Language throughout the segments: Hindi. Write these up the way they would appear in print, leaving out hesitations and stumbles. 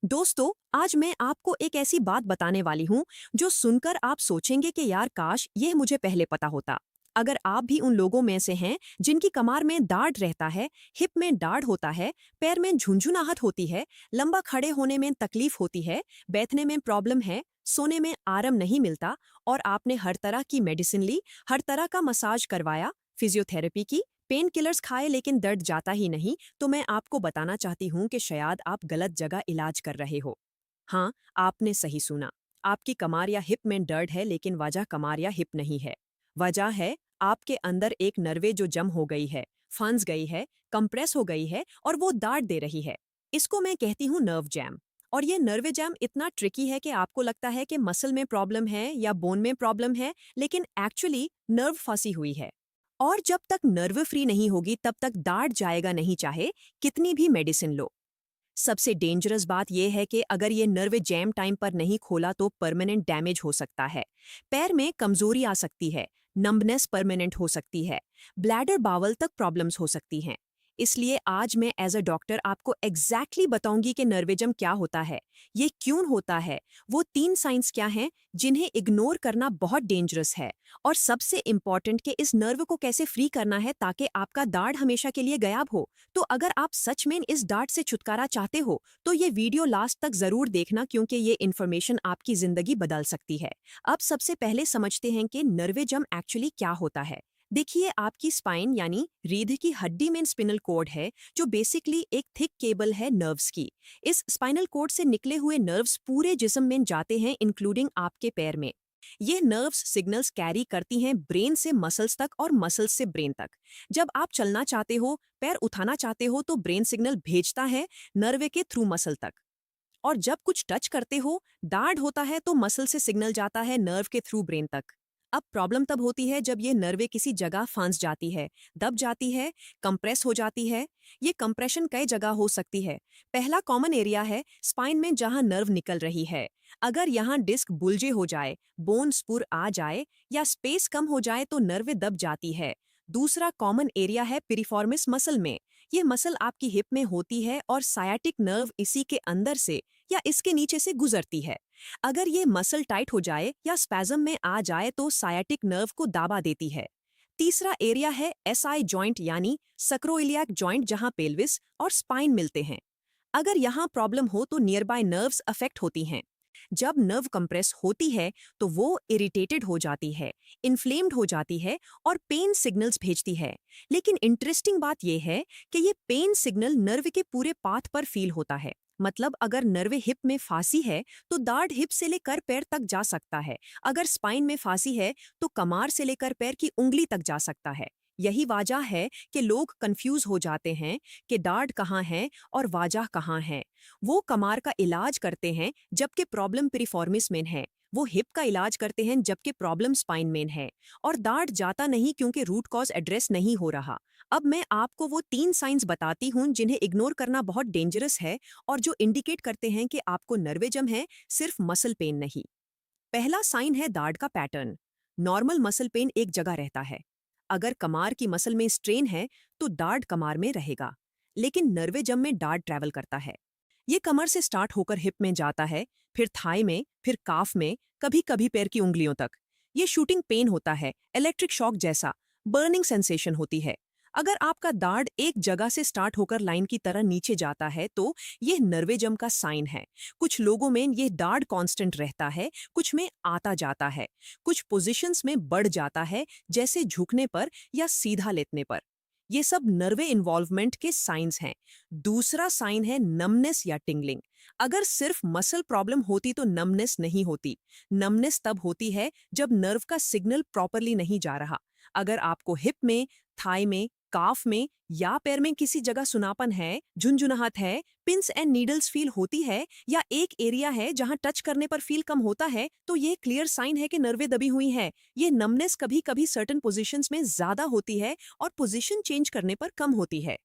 दोस्तों, आज मैं आपको एक ऐसी बात बताने वाली हूँ जो सुनकर आप सोचेंगे कि यार काश ये मुझे पहले पता होता। अगर आप भी उन लोगों में से हैं जिनकी कमर में दाढ़ रहता है, हिप में दाढ़ होता है, पैर में झुंझुनाहट होती है, लंबा खड़े होने में तकलीफ होती है, बैठने में प्रॉब्लम है, सोने में आराम नहीं मिलता और आपने हर तरह की मेडिसिन ली, हर तरह का मसाज करवाया, फिजियोथेरेपी की, पेन किलर्स खाए लेकिन दर्द जाता ही नहीं, तो मैं आपको बताना चाहती हूँ कि शायद आप गलत जगह इलाज कर रहे हो। हाँ, आपने सही सुना। आपकी कमर या हिप में दर्द है लेकिन वजह कमर या हिप नहीं है। वजह है आपके अंदर एक नर्वे जो जम हो गई है, फंस गई है, कंप्रेस हो गई है और वो दार्द दे रही है। इसको मैं कहती हूँ नर्व जैम। और ये नर्व जैम इतना ट्रिकी है कि आपको लगता है कि मसल में प्रॉब्लम है या बोन में प्रॉब्लम है, लेकिन एक्चुअली नर्व फंसी हुई है। और जब तक नर्व फ्री नहीं होगी तब तक दाढ़ जाएगा नहीं, चाहे कितनी भी मेडिसिन लो। सबसे डेंजरस बात यह है कि अगर ये नर्व जैम टाइम पर नहीं खोला तो परमानेंट डैमेज हो सकता है। पैर में कमजोरी आ सकती है, नंबनेस परमानेंट हो सकती है, ब्लैडर बावल तक प्रॉब्लम्स हो सकती हैं। इसलिए आज मैं एज अ डॉक्टर आपको एग्जैक्टली बताऊंगी कि नर्विज्म क्या होता है, ये क्यों होता है, वो 3 साइंस क्या हैं जिन्हें इग्नोर करना बहुत डेंजरस है, और सबसे इंपॉर्टेंट कि इस नर्व को कैसे फ्री करना है ताकि आपका दाढ़ हमेशा के लिए गायब हो। तो अगर आप सच में इस डांट से छुटकारा चाहते हो तो ये वीडियो लास्ट तक जरूर देखना, क्योंकि ये इन्फॉर्मेशन आपकी जिंदगी बदल सकती है। अब सबसे पहले समझते हैं कि नर्विज्म एक्चुअली क्या होता है। देखिए, आपकी स्पाइन यानी रीढ़ की हड्डी में स्पिनल कॉर्ड है, जो बेसिकली एक थिक केबल है नर्व्स की। इस स्पाइनल कॉर्ड से निकले हुए नर्व्स पूरे जिस्म में जाते हैं, इंक्लूडिंग आपके पैर में। ये नर्व्स सिग्नल्स कैरी करती हैं ब्रेन से मसल्स तक और मसल्स से ब्रेन तक। जब आप चलना चाहते हो, पैर उठाना चाहते हो, तो ब्रेन सिग्नल भेजता है नर्व के थ्रू मसल तक। और जब कुछ टच करते हो, दाढ़ होता है, तो मसल से सिग्नल जाता है नर्व के थ्रू ब्रेन तक। अब प्रॉब्लम तब होती है जब ये नर्वे किसी जगह फंस जाती है, दब जाती है, कंप्रेस हो जाती है। ये कंप्रेशन कई जगह हो सकती है। पहला कॉमन एरिया है स्पाइन में जहां नर्व निकल रही है। अगर यहाँ डिस्क बुलजे हो जाए, बोन स्पुर आ जाए या स्पेस कम हो जाए तो नर्व दब जाती है। दूसरा कॉमन एरिया है पिरिफॉर्मिस मसल में। ये मसल आपकी हिप में होती है और सायाटिक नर्व इसी के अंदर से या इसके नीचे से गुजरती है। अगर ये मसल टाइट हो जाए या स्पैज़म में आ जाए तो सायाटिक नर्व को दाबा देती है। तीसरा एरिया है एसआई जॉइंट यानी सक्रोइलियाक जॉइंट, जहां पेल्विस और स्पाइन मिलते हैं। अगर यहाँ प्रॉब्लम हो तो नियर बाय नर्व्स अफेक्ट होती हैं। जब नर्व कंप्रेस होती है तो वो इरिटेटेड हो जाती है, इन्फ्लेम्ड हो जाती है और पेन सिग्नल्स भेजती है। लेकिन इंटरेस्टिंग बात यह है कि ये पेन सिग्नल नर्व के पूरे पाथ पर फील होता है। मतलब अगर नर्व हिप में फांसी है तो दाढ़ हिप से लेकर पैर तक जा सकता है। अगर स्पाइन में फांसी है तो कमार से लेकर पैर की उंगली तक जा सकता है। यही वजह है कि लोग कंफ्यूज हो जाते हैं कि दाढ़ कहाँ है और वाजह कहाँ है। वो कमार का इलाज करते हैं जबकि प्रॉब्लम पिरिफॉर्मिस में है। वो हिप का इलाज करते हैं जबकि प्रॉब्लम स्पाइन में है। और दाढ़ जाता नहीं क्योंकि रूट कॉज एड्रेस नहीं हो रहा। अब मैं आपको वो 3 साइंस बताती हूँ जिन्हें इग्नोर करना बहुत डेंजरस है और जो इंडिकेट करते हैं कि आपको नर्विज्म है, सिर्फ मसल पेन नहीं। पहला साइन है दाढ़ का पैटर्न। नॉर्मल मसल पेन एक जगह रहता है। अगर कमार की मसल में स्ट्रेन है तो दाढ़ कमार में रहेगा। लेकिन नर्विज्म में दाढ़ ट्रैवल करता है। ये कमर से स्टार्ट होकर हिप में जाता है, फिर थाई में, फिर काफ में, कभी कभी पैर की उंगलियों तक। ये शूटिंग पेन होता है, इलेक्ट्रिक शॉक जैसा, बर्निंग सेंसेशन होती है। अगर आपका दाढ़ एक जगह से स्टार्ट होकर लाइन की तरह नीचे जाता है तो ये नर्विज्म का साइन है। कुछ लोगों में ये दाढ़ कांस्टेंट रहता है, कुछ में आता जाता है, कुछ पोजीशंस में बढ़ जाता है, जैसे झुकने पर या सीधा लेटने पर। ये सब नर्वे इन्वॉल्वमेंट के साइंस हैं। दूसरा साइन है नमनेस या टिंगलिंग। अगर सिर्फ मसल प्रॉब्लम होती तो नमनेस नहीं होती। नमनेस तब होती है जब नर्व का सिग्नल प्रॉपरली नहीं जा रहा। अगर आपको हिप में, थाई में, काफ में या पैर में किसी जगह सुनापन है, झुंझुनाहट है, पिंस एंड नीडल्स फील होती है, या एक एरिया है जहां टच करने पर फील कम होता है, तो ये क्लियर साइन है कि नर्वें दबी हुई है। ये नमनेस कभी कभी सर्टेन पोजीशंस में ज्यादा होती है और पोजीशन चेंज करने पर कम होती है।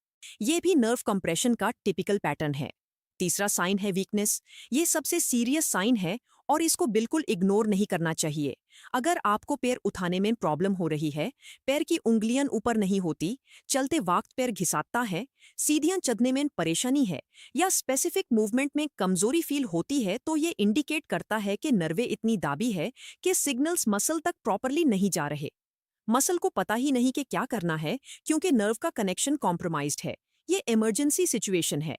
ये भी नर्व कंप्रेशन का टिपिकल पैटर्न है। तीसरा साइन है वीकनेस। ये सबसे सीरियस साइन है और इसको बिल्कुल इग्नोर नहीं करना चाहिए। अगर आपको पैर उठाने में प्रॉब्लम हो रही है, पैर की उंगलियां ऊपर नहीं होती, चलते वक्त पैर घिसाता है, सीढ़ियां चढ़ने में परेशानी है या स्पेसिफिक मूवमेंट में कमजोरी फील होती है, तो ये इंडिकेट करता है कि नर्वें इतनी दाबी है कि सिग्नल्स मसल तक प्रॉपरली नहीं जा रहे। मसल को पता ही नहीं कि क्या करना है क्योंकि नर्व का कनेक्शन कॉम्प्रोमाइज्ड है। ये इमरजेंसी सिचुएशन है।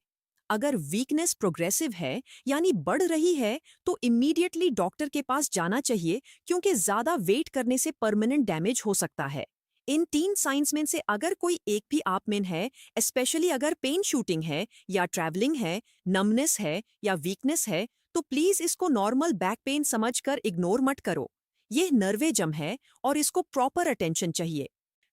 अगर वीकनेस प्रोग्रेसिव है यानी बढ़ रही है तो इमीडिएटली डॉक्टर के पास जाना चाहिए क्योंकि ज्यादा वेट करने से परमानेंट डैमेज हो सकता है। इन 3 साइंस में से अगर कोई एक भी आप में है, स्पेशली अगर पेन शूटिंग है या ट्रैवलिंग है, नमनेस है या वीकनेस है, तो प्लीज इसको नॉर्मल बैक पेन समझकर इग्नोर मत करो। ये नर्वेजम है और इसको प्रॉपर अटेंशन चाहिए।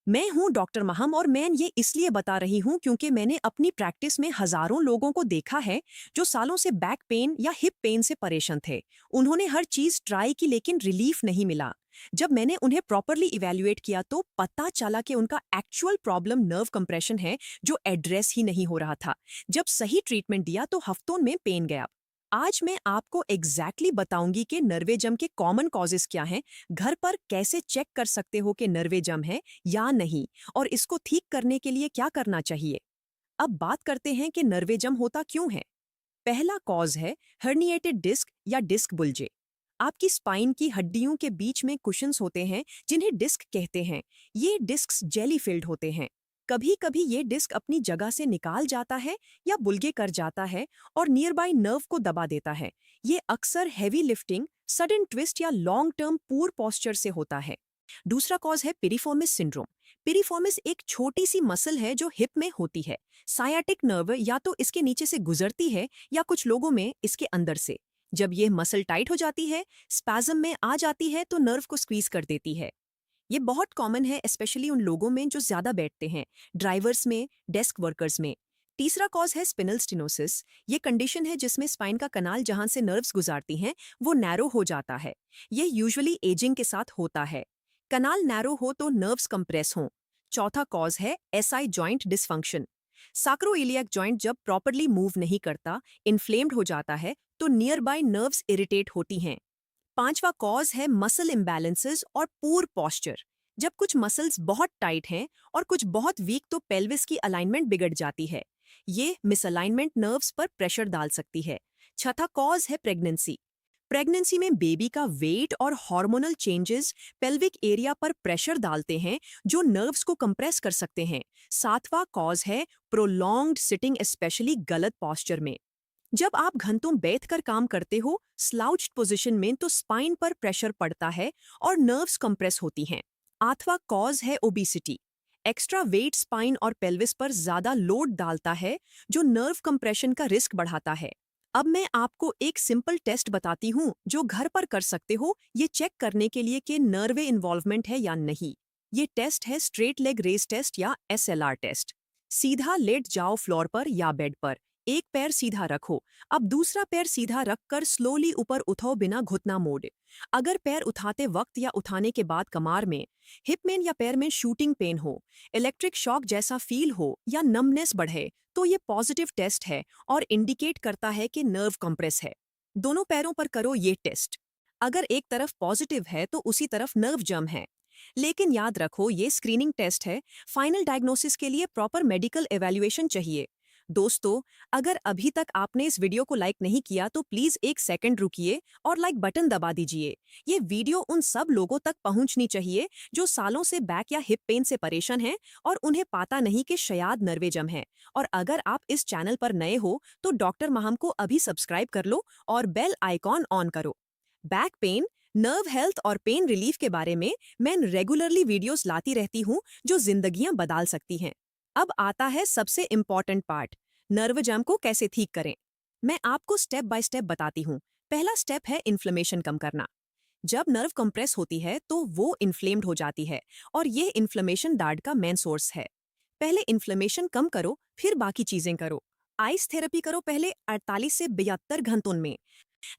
मैं हूं डॉक्टर महम और मैं ये इसलिए बता रही हूं क्योंकि मैंने अपनी प्रैक्टिस में हजारों लोगों को देखा है जो सालों से बैक पेन या हिप पेन से परेशान थे। उन्होंने हर चीज ट्राई की लेकिन रिलीफ नहीं मिला। जब मैंने उन्हें प्रॉपरली इवैल्यूएट किया तो पता चला कि उनका एक्चुअल प्रॉब्लम नर्व कंप्रेशन है जो एड्रेस ही नहीं हो रहा था। जब सही ट्रीटमेंट दिया तो हफ्तों में पेन गया। आज मैं आपको एग्जैक्टली बताऊंगी कि नर्वेजम के कॉमन कॉजेस क्या हैं, घर पर कैसे चेक कर सकते हो कि नर्वेजम है या नहीं, और इसको ठीक करने के लिए क्या करना चाहिए। अब बात करते हैं कि नर्वेजम होता क्यों है। पहला कॉज है हर्निएटेड डिस्क या डिस्क बुल्जे। आपकी स्पाइन की हड्डियों के बीच में कुशन्स होते हैं जिन्हें डिस्क कहते हैं। ये डिस्क्स जेली फिल्ड होते हैं। कभी कभी ये डिस्क अपनी जगह से निकाल जाता है या बुलगे कर जाता है और नियर बाय नर्व को दबा देता है। ये अक्सर हैवी लिफ्टिंग, सडन ट्विस्ट या लॉन्ग टर्म पूर पोस्चर से होता है। दूसरा कॉज है पिरिफॉर्मिस सिंड्रोम। पिरिफॉर्मिस एक छोटी सी मसल है जो हिप में होती है। सायाटिक नर्व या तो इसके नीचे से गुजरती है या कुछ लोगों में इसके अंदर से। जब यह मसल टाइट हो जाती है, स्पैज़म में आ जाती है तो नर्व को स्क्वीज कर देती है। ये बहुत कॉमन है स्पेशली उन लोगों में जो ज्यादा बैठते हैं, ड्राइवर्स में, डेस्क वर्कर्स में। तीसरा कॉज है स्पिनल स्टिनोसिस। ये कंडीशन है जिसमें स्पाइन का कनाल जहां से नर्व्स गुजारती हैं वो नैरो हो जाता है। ये यूजुअली एजिंग के साथ होता है। कनाल नैरो हो तो नर्व्स कंप्रेस हों। चौथा कॉज है एसआई जॉइंट डिसफंक्शन। साक्रोइलियक जॉइंट जब प्रॉपरली मूव नहीं करता, इन्फ्लेम्ड हो जाता है तो नियर बाय नर्व्स इरिटेट होती हैं। पांचवा कॉज है मसल इम्बैलेंसेस और पूर पोस्चर। जब कुछ मसल्स बहुत टाइट हैं और कुछ बहुत वीक तो पेल्विस की अलाइनमेंट बिगड़ जाती है। ये मिसअलाइनमेंट नर्व्स पर प्रेशर डाल सकती है। छठा कॉज है प्रेगनेंसी। प्रेगनेंसी में बेबी का वेट और हार्मोनल चेंजेस पेल्विक एरिया पर प्रेशर डालते हैं जो नर्व्स को कंप्रेस कर सकते हैं। सातवां कॉज है प्रोलॉन्ग्ड सिटिंग, स्पेशली गलत पोस्चर में। जब आप घंटों बैठकर काम करते हो स्लाउच्ड पोजीशन में तो स्पाइन पर प्रेशर पड़ता है और नर्व्स कंप्रेस होती हैं। आठवां कॉज है ओबेसिटी। एक्स्ट्रा वेट स्पाइन और पेल्विस पर ज्यादा लोड डालता है जो नर्व कंप्रेशन का रिस्क बढ़ाता है। अब मैं आपको एक सिंपल टेस्ट बताती हूँ जो घर पर कर सकते हो ये चेक करने के लिए कि नर्वे इन्वॉल्वमेंट है या नहीं। ये टेस्ट है स्ट्रेट लेग रेस टेस्ट या एसएलआर टेस्ट। सीधा लेट जाओ फ्लोर पर या बेड पर। एक पैर सीधा रखो। अब दूसरा पैर सीधा रखकर स्लोली ऊपर उठाओ बिना घुटना मोड़े। अगर पैर उठाते वक्त या उठाने के बाद कमर में, हिप में या पैर में शूटिंग पेन हो, इलेक्ट्रिक शॉक जैसा फील हो या नमनेस बढ़े तो ये पॉजिटिव टेस्ट है और इंडिकेट करता है कि नर्व कंप्रेस है। दोनों पैरों पर करो ये टेस्ट। अगर एक तरफ पॉजिटिव है तो उसी तरफ नर्व जम है। लेकिन याद रखो ये स्क्रीनिंग टेस्ट है। फाइनल डायग्नोसिस के लिए प्रॉपर मेडिकल एवेल्युएशन चाहिए। दोस्तों, अगर अभी तक आपने इस वीडियो को लाइक नहीं किया तो प्लीज एक सेकंड रुकिए और लाइक बटन दबा दीजिए। ये वीडियो उन सब लोगों तक पहुंचनी चाहिए जो सालों से बैक या हिप पेन से परेशान हैं और उन्हें पता नहीं कि शायद नर्वेजम है। और अगर आप इस चैनल पर नए हो तो डॉक्टर महम को अभी सब्सक्राइब कर लो और बेल आइकॉन ऑन करो। बैक पेन, नर्व हेल्थ और पेन रिलीफ के बारे में मैं रेगुलरली वीडियोस लाती रहती हूँ जो जिंदगियां बदल सकती हैं। अब आता है सबसे इम्पॉर्टेंट पार्ट, नर्व जम को कैसे ठीक करें। मैं आपको स्टेप बाय स्टेप बताती हूँ। पहला स्टेप है इन्फ्लेमेशन कम करना। जब नर्व कंप्रेस होती है तो वो इन्फ्लेम्ड हो जाती है और ये इन्फ्लेमेशन दर्द का मेन सोर्स है। पहले इन्फ्लेमेशन कम करो फिर बाकी चीजें करो। आइस थेरेपी करो पहले 48 से 72 घंटों में।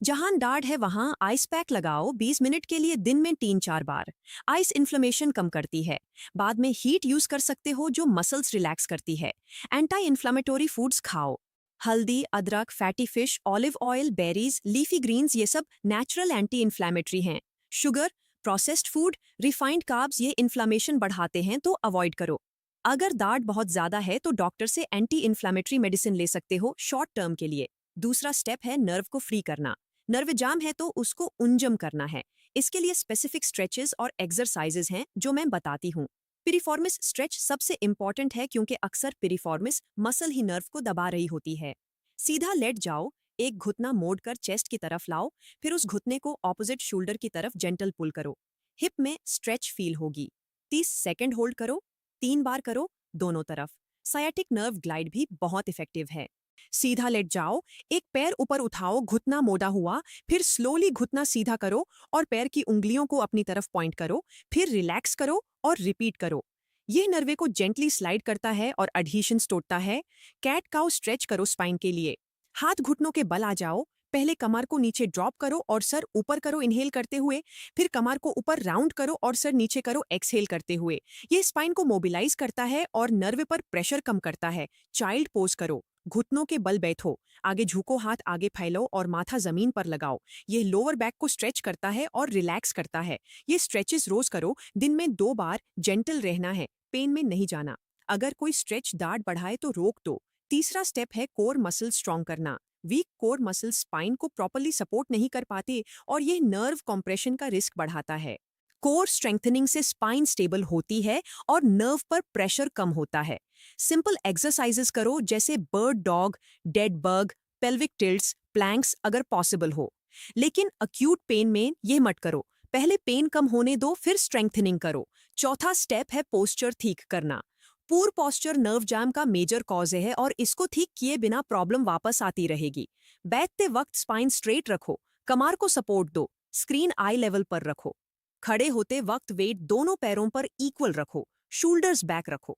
जहां दाढ़ है वहां आइस पैक लगाओ 20 मिनट के लिए दिन में 3-4 बार। आइस इन्फ्लेमेशन कम करती है। बाद में हीट यूज कर सकते हो जो मसल्स रिलैक्स करती है। एंटी इन्फ्लामेटोरी फूड्स खाओ। हल्दी, अदरक, fatty fish, olive oil, berries, leafy greens ये सब नेचुरल एंटी इन्फ्लेमेटरी हैं। Sugar, processed food, refined carbs ये इन्फ्लामेशन बढ़ाते हैं तो अवॉइड करो। अगर दाढ़ बहुत ज्यादा है तो डॉक्टर से एंटी इन्फ्लामेटरी मेडिसिन ले सकते हो शॉर्ट टर्म के लिए। दूसरा स्टेप है नर्व को फ्री करना। नर्व जाम है तो उसको उंजम करना है। इसके लिए स्पेसिफिक स्ट्रेचेस और एक्सरसाइजेज हैं जो मैं बताती हूँ। पिरिफॉर्मिस स्ट्रेच सबसे इंपॉर्टेंट है क्योंकि अक्सर पिरिफॉर्मिस मसल ही नर्व को दबा रही होती है। सीधा लेट जाओ, एक घुटना मोड़कर चेस्ट की तरफ लाओ, फिर उस घुटने को ऑपोजिट शोल्डर की तरफ जेंटल पुल करो। हिप में स्ट्रेच फील होगी। 30 सेकंड होल्ड करो, 3 बार करो, दोनों तरफ। सायाटिक नर्व ग्लाइड भी बहुत इफेक्टिव है। सीधा लेट जाओ, एक पैर ऊपर उठाओ, घुटना मोड़ा हुआ, फिर स्लोली घुटना सीधा करो और पैर की उंगलियों को अपनी तरफ पॉइंट करो, फिर रिलैक्स करो और रिपीट करो। यह नर्वे को जेंटली स्लाइड करता है और एडहेशंस तोड़ता है। कैट काउ स्ट्रेच करो स्पाइन के लिए। हाथ घुटनों के बल आ जाओ, पहले कमर को नीचे ड्रॉप करो और सर ऊपर करो इनहेल करते हुए, फिर कमर को ऊपर राउंड करो और सर नीचे करो एक्सहेल करते हुए। ये स्पाइन को मोबिलाइज करता है और नर्व पर प्रेशर कम करता है। चाइल्ड पोज करो, घुटनों के बल बैठो, आगे झुको, हाथ आगे फैलो और माथा जमीन पर लगाओ। ये लोअर बैक को स्ट्रेच करता है और रिलैक्स करता है। ये स्ट्रेचेस रोज करो, दिन में 2 बार, जेंटल रहना है, पेन में नहीं जाना। अगर कोई स्ट्रेच दाढ़ बढ़ाए तो रोक दो। तीसरा स्टेप है कोर मसल स्ट्रॉन्ग करना। वीक कोर मसल स्पाइन को प्रॉपर्ली सपोर्ट नहीं कर पाते और ये नर्व कॉम्प्रेशन का रिस्क बढ़ाता है। कोर स्ट्रेंथनिंग से स्पाइन स्टेबल होती है और नर्व पर प्रेशर कम होता है। सिंपल एक्सरसाइजेस करो जैसे bird dog, dead bug, pelvic tilts, planks अगर पॉसिबल हो। लेकिन अक्यूट पेन में ये मत करो, पहले पेन कम होने दो फिर स्ट्रेंथनिंग करो। चौथा स्टेप है पोस्चर ठीक करना। पूर पोस्चर नर्व जैम का मेजर कॉज है और इसको ठीक किए बिना प्रॉब्लम वापस आती रहेगी। बैठते वक्त स्पाइन स्ट्रेट रखो, कमर को सपोर्ट दो, स्क्रीन आई लेवल पर रखो। खड़े होते वक्त वेट दोनों पैरों पर इक्वल रखो, शोल्डर्स बैक रखो।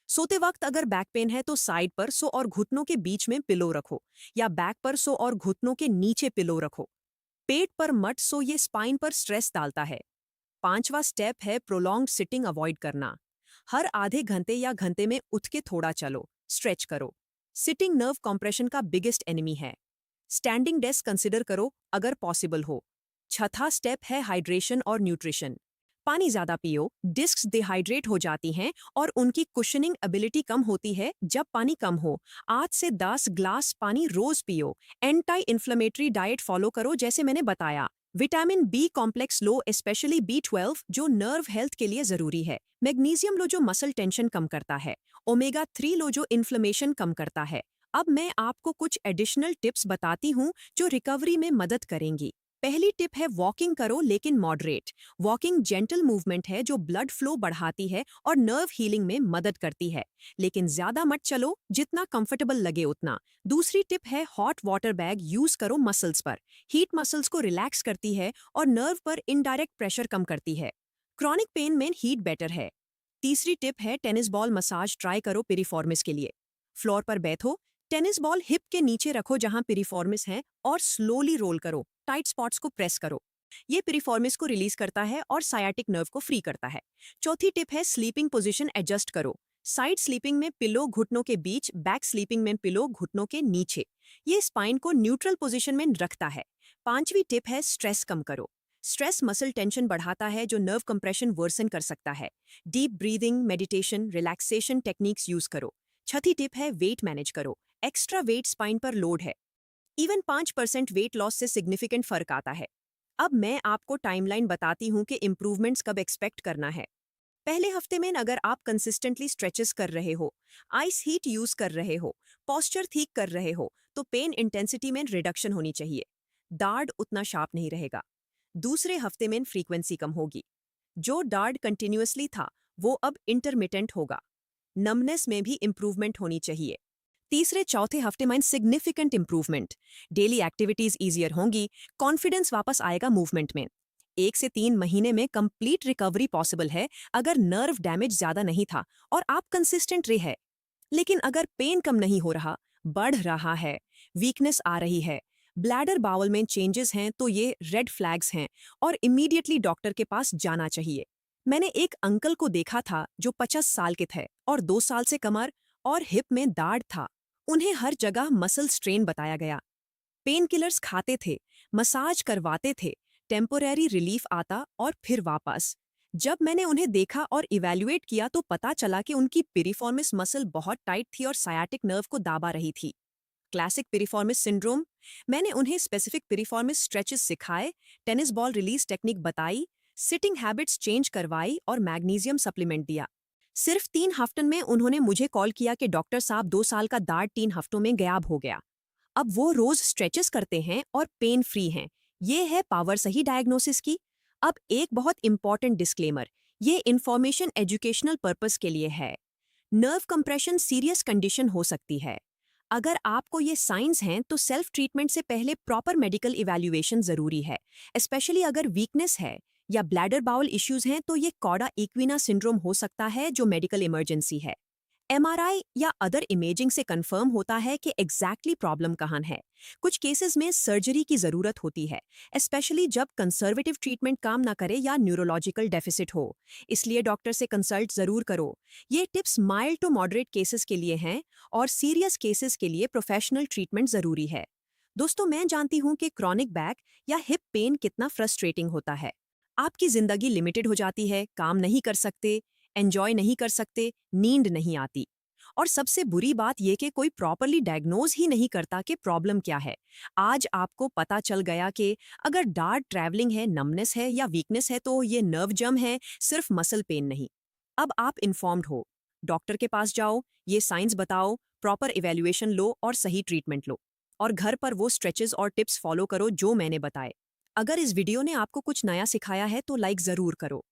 सोते वक्त अगर बैक पेन है तो साइड पर सो और घुटनों के बीच में पिलो रखो, या बैक पर सो और घुटनों के नीचे पिलो रखो। पेट पर मत सो, ये स्पाइन पर स्ट्रेस डालता है। पांचवा स्टेप है प्रोलॉन्ग्ड सिटिंग अवॉइड करना। हर आधे घंटे या घंटे में उठ के थोड़ा चलो, स्ट्रेच करो। सिटिंग नर्व कॉम्प्रेशन का बिगेस्ट एनिमी है। स्टैंडिंग डेस्क कंसिडर करो अगर पॉसिबल हो। छठा स्टेप है हाइड्रेशन और न्यूट्रिशन। पानी ज्यादा पियो, डिस्क्स डिहाइड्रेट हो जाती हैं और उनकी कुशनिंग एबिलिटी कम होती है जब पानी कम हो। 8 से 10 ग्लास पानी रोज पियो। एंटी इन्फ्लेमेटरी डाइट फॉलो करो जैसे मैंने बताया। विटामिन बी कॉम्प्लेक्स लो, स्पेशली B12 जो नर्व हेल्थ के लिए जरूरी है। मैग्नीशियम लो जो मसल टेंशन कम करता है। ओमेगा 3 लो जो इन्फ्लेमेशन कम करता है। अब मैं आपको कुछ एडिशनल टिप्स बताती हूँ जो रिकवरी में मदद करेंगी। पहली टिप है वॉकिंग करो लेकिन मॉडरेट। वॉकिंग जेंटल मूवमेंट है जो ब्लड फ्लो बढ़ाती है और नर्व हीलिंग में मदद करती है, लेकिन ज्यादा मत चलो, जितना कंफर्टेबल लगे उतना। दूसरी टिप है हॉट वाटर बैग यूज करो मसल्स पर। हीट मसल्स को रिलैक्स करती है और नर्व पर इनडायरेक्ट प्रेशर कम करती है। क्रॉनिक पेन में हीट बेटर है। तीसरी टिप है टेनिस बॉल मसाज ट्राई करो पिरिफॉर्मिस के लिए। फ्लोर पर बैठो, टेनिस बॉल हिप के नीचे रखो जहां पिरिफॉर्मिस है और स्लोली रोल करो, टाइट स्पॉट्स को प्रेस करो। ये पिरिफॉर्मिस को रिलीज करता है और सायाटिक नर्व को फ्री करता है। चौथी टिप है स्लीपिंग पोजीशन एडजस्ट करो। साइड स्लीपिंग में पिलो घुटनों के बीच, बैक स्लीपिंग में पिलो घुटनों के नीचे। ये स्पाइन को न्यूट्रल पोजीशन में रखता है। पांचवी टिप है स्ट्रेस कम करो। स्ट्रेस मसल टेंशन बढ़ाता है जो नर्व कंप्रेशन वर्सन कर सकता है। Deep breathing, meditation, relaxation techniques use करो। छठी टिप है वेट मैनेज करो। एक्स्ट्रा वेट स्पाइन पर लोड है। इवन 5% वेट लॉस से सिग्निफिकेंट फर्क आता है। अब मैं आपको टाइमलाइन बताती हूँ कि इंप्रूवमेंट्स कब एक्सपेक्ट करना है। पहले हफ्ते में अगर आप कंसिस्टेंटली स्ट्रेचेस कर रहे हो, आइस हीट यूज कर रहे हो, पोस्चर ठीक कर रहे हो, तो पेन इंटेंसिटी में रिडक्शन होनी चाहिए। दाढ़ उतना शार्प नहीं रहेगा। दूसरे हफ्ते में फ्रीक्वेंसी कम होगी। जो दाढ़ कंटिन्यूअसली था वो अब इंटरमिटेंट होगा। नमनेस में भी इंप्रूवमेंट होनी चाहिए। तीसरे चौथे हफ्ते में significant improvement. Daily activities easier होंगी, कॉन्फिडेंस वापस आएगा मूवमेंट में। 1 से 3 महीने में कंप्लीट रिकवरी पॉसिबल है अगर नर्व डैमेज ज्यादा नहीं था और आप कंसिस्टेंट रहे। लेकिन अगर पेन कम नहीं हो रहा, बढ़ रहा है, वीकनेस आ रही है, ब्लैडर बाउल में चेंजेस हैं, तो ये रेड फ्लैग्स हैं और इमीडिएटली डॉक्टर के पास जाना चाहिए। मैंने एक अंकल को देखा था जो 50 साल के थे और 2 साल से कमर और हिप में दाढ़ था। उन्हें हर जगह मसल स्ट्रेन बताया गया। पेन किलर्स खाते थे, मसाज करवाते थे, टेम्पोरेरी रिलीफ आता और फिर वापस। जब मैंने उन्हें देखा और इवैल्यूएट किया तो पता चला कि उनकी पिरिफॉर्मिस मसल बहुत टाइट थी और सायाटिक नर्व को दाबा रही थी। Classic piriformis syndrome. मैंने उन्हें स्पेसिफिक पिरिफॉर्मिस स्ट्रेचेस सिखाए, टेनिस बॉल रिलीज टेक्निक बताई, सिटिंग हैबिट्स चेंज करवाई और मैग्नीशियम सप्लीमेंट दिया। सिर्फ 3 हफ्तों में उन्होंने मुझे कॉल किया कि डॉक्टर साहब 2 साल का दाढ़ 3 हफ्तों में गायब हो गया। अब वो रोज स्ट्रेचेस करते हैं और पेन फ्री हैं। ये है पावर सही डायग्नोसिस की। अब एक बहुत इंपॉर्टेंट डिस्क्लेमर, ये इंफॉर्मेशन एजुकेशनल पर्पस के लिए है। नर्व कंप्रेशन सीरियस कंडीशन हो सकती है। अगर आपको ये साइंस हैं तो सेल्फ ट्रीटमेंट से पहले प्रॉपर मेडिकल इवैल्यूएशन जरूरी है। स्पेशली अगर वीकनेस है या ब्लैडर बाउल इश्यूज हैं तो ये कॉडा इक्विना सिंड्रोम हो सकता है जो मेडिकल इमरजेंसी है। एमआरआई या अदर इमेजिंग से कंफर्म होता है कि एग्जैक्टली प्रॉब्लम कहाँ है। कुछ केसेस में सर्जरी की जरूरत होती है, स्पेशली जब कंजर्वेटिव ट्रीटमेंट काम ना करे या न्यूरोलॉजिकल डेफिसिट हो। इसलिए डॉक्टर से कंसल्ट जरूर करो। ये tips mild to moderate cases के लिए हैं और सीरियस केसेस के लिए प्रोफेशनल ट्रीटमेंट जरूरी है। दोस्तों, मैं जानती हूँ कि क्रॉनिक बैक या हिप पेन कितना फ्रस्ट्रेटिंग होता है। आपकी जिंदगी लिमिटेड हो जाती है, काम नहीं कर सकते, एंजॉय नहीं कर सकते, नींद नहीं आती। और सबसे बुरी बात यह कि कोई प्रॉपरली डायग्नोज ही नहीं करता कि प्रॉब्लम क्या है। आज आपको पता चल गया कि अगर डार्ट ट्रैवलिंग है, नमनेस है या वीकनेस है तो ये नर्व जम है, सिर्फ मसल पेन नहीं। अब आप इन्फॉर्म्ड हो। डॉक्टर के पास जाओ, ये साइंस बताओ, प्रॉपर इवैल्यूएशन लो और सही ट्रीटमेंट लो। और घर पर वो स्ट्रेचेस और टिप्स फॉलो करो जो मैंने बताए। अगर इस वीडियो ने आपको कुछ नया सिखाया है तो लाइक जरूर करो।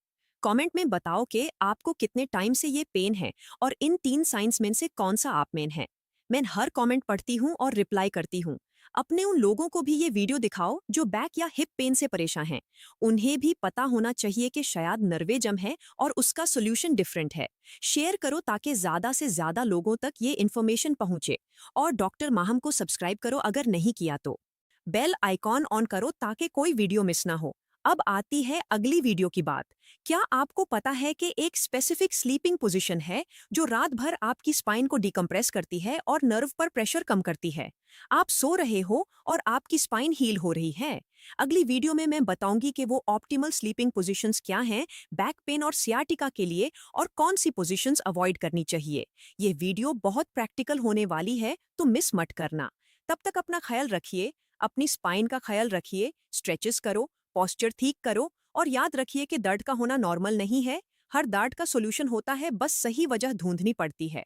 कमेंट में बताओ कि आपको कितने टाइम से ये पेन है और इन 3 साइंस में से कौन सा आप में है। मैं हर कमेंट पढ़ती हूँ और रिप्लाई करती हूँ। अपने उन लोगों को भी ये वीडियो दिखाओ जो बैक या हिप पेन से परेशान हैं। उन्हें भी पता होना चाहिए कि शायद नर्वे जम है और उसका सोल्यूशन डिफरेंट है। शेयर करो ताकि ज्यादा से ज्यादा लोगों तक ये इन्फॉर्मेशन पहुंचे। और डॉक्टर माहम को सब्सक्राइब करो अगर नहीं किया तो। बेल आइकॉन ऑन करो ताकि कोई वीडियो मिस ना हो। अब आती है अगली वीडियो की बात। क्या आपको पता है कि एक स्पेसिफिक स्लीपिंग पोजीशन है जो रात भर आपकी स्पाइन को डिकम्प्रेस करती है और नर्व पर प्रेशर कम करती है? आप सो रहे हो और आपकी स्पाइन हील हो रही है। अगली वीडियो में मैं बताऊंगी कि वो ऑप्टिमल स्लीपिंग पोजीशंस क्या हैं बैक पेन और सियाटिका के लिए और कौन सी पोजीशंस अवॉइड करनी चाहिए। ये वीडियो बहुत प्रैक्टिकल होने वाली है तो मिस मत करना। तब तक अपना ख्याल रखिए, अपनी स्पाइन का ख्याल रखिए, स्ट्रेचेस करो, पोस्चर ठीक करो और याद रखिए कि दर्द का होना नॉर्मल नहीं है। हर दर्द का सोल्यूशन होता है, बस सही वजह ढूंढनी पड़ती है।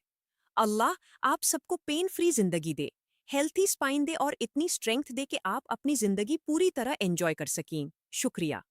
अल्लाह आप सबको पेन फ्री जिंदगी दे, हेल्थी स्पाइन दे और इतनी स्ट्रेंथ दे कि आप अपनी जिंदगी पूरी तरह एंजॉय कर सकें। शुक्रिया।